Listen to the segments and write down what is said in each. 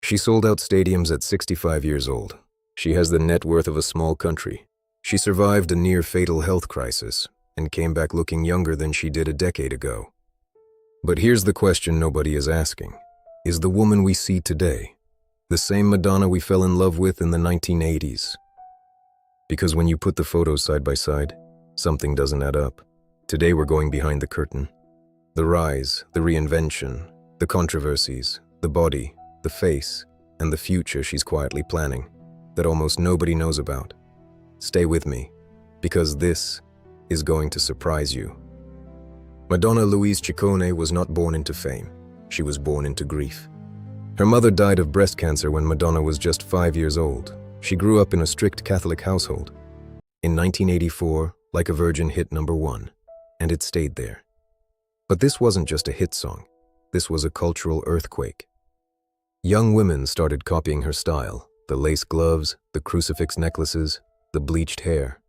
She sold out stadiums at 65 years old. She has the net worth of a small country. She survived a near-fatal health crisis and came back looking younger than she did a decade ago. But here's the question nobody is asking. Is the woman we see today the same Madonna we fell in love with in the 1980s? Because when you put the photos side by side, something doesn't add up. Today we're going behind the curtain. The rise, the reinvention, the controversies, the body, the face, and the future she's quietly planning that almost nobody knows about. Stay with me, because this is going to surprise you. Madonna Louise Ciccone was not born into fame. She was born into grief. Her mother died of breast cancer when Madonna was just 5 years old. She grew up in a strict Catholic household. In 1984, Like a Virgin hit #1, and it stayed there. But this wasn't just a hit song. This was a cultural earthquake. Young women started copying her style, the lace gloves, the crucifix necklaces, the bleached hair.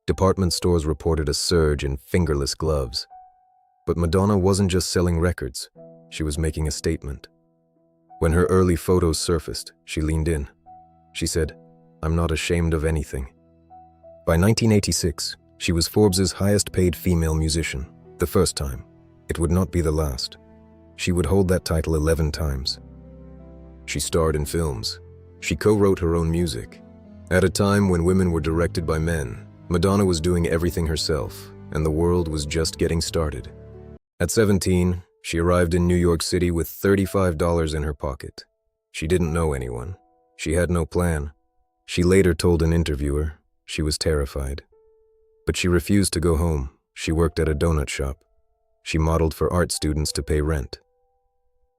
Department stores reported a surge in fingerless gloves. But Madonna wasn't just selling records, she was making a statement. When her early photos surfaced, she leaned in. She said, "I'm not ashamed of anything." By 1986, she was Forbes' highest-paid female musician. The first time. It would not be the last. She would hold that title 11 times. She starred in films. She co-wrote her own music. At a time when women were directed by men, Madonna was doing everything herself, and the world was just getting started. At 17, she arrived in New York City with $35 in her pocket. She didn't know anyone. She had no plan. She later told an interviewer she was terrified. But she refused to go home. She worked at a donut shop. She modeled for art students to pay rent.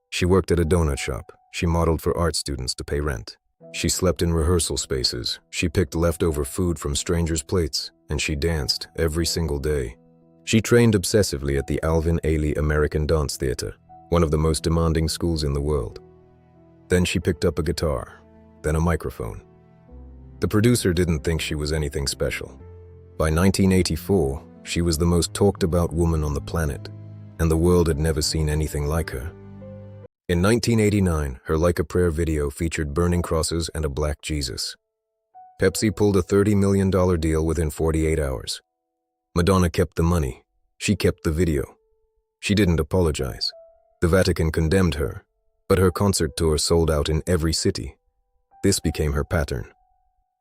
She worked at a donut shop. She modeled for art students to pay rent. She slept in rehearsal spaces. She picked leftover food from strangers' plates, and she danced every single day. She trained obsessively at the Alvin Ailey American Dance Theater, one of the most demanding schools in the world. Then she picked up a guitar, then a microphone. The producer didn't think she was anything special. By 1984, she was the most talked-about woman on the planet, and the world had never seen anything like her. In 1989, her Like a Prayer video featured burning crosses and a black Jesus. Pepsi pulled a $30 million deal within 48 hours. Madonna kept the money. She kept the video. She didn't apologize. The Vatican condemned her, but her concert tour sold out in every city. This became her pattern.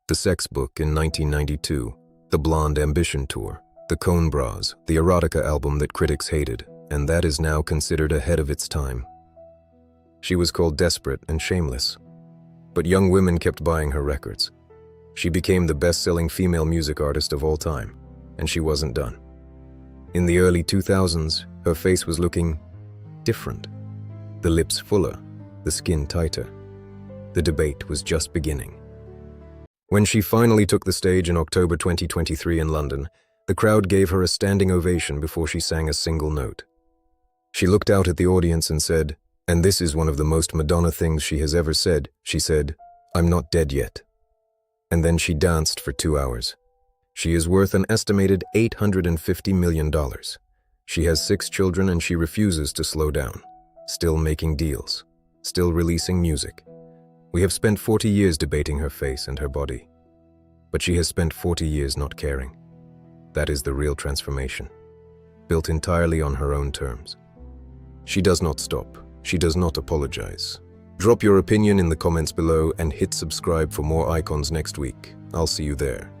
The Sex Book in 1992, the Blonde Ambition Tour, the Cone Bras, the erotica album that critics hated, and that is now considered ahead of its time. She was called desperate and shameless, but young women kept buying her records. She became the best-selling female music artist of all time, and she wasn't done. In the early 2000s, her face was looking different. The lips fuller, the skin tighter. The debate was just beginning. When she finally took the stage in October 2023 in London, the crowd gave her a standing ovation before she sang a single note. She looked out at the audience and said, and this is one of the most Madonna things she has ever said, she said, "I'm not dead yet." And then she danced for 2 hours. She is worth an estimated $850 million. She has 6 children and she refuses to slow down. Still making deals. Still releasing music. We have spent 40 years debating her face and her body. But she has spent 40 years not caring. That is the real transformation. Built entirely on her own terms. She does not stop. She does not apologize. Drop your opinion in the comments below and hit subscribe for more icons next week. I'll see you there.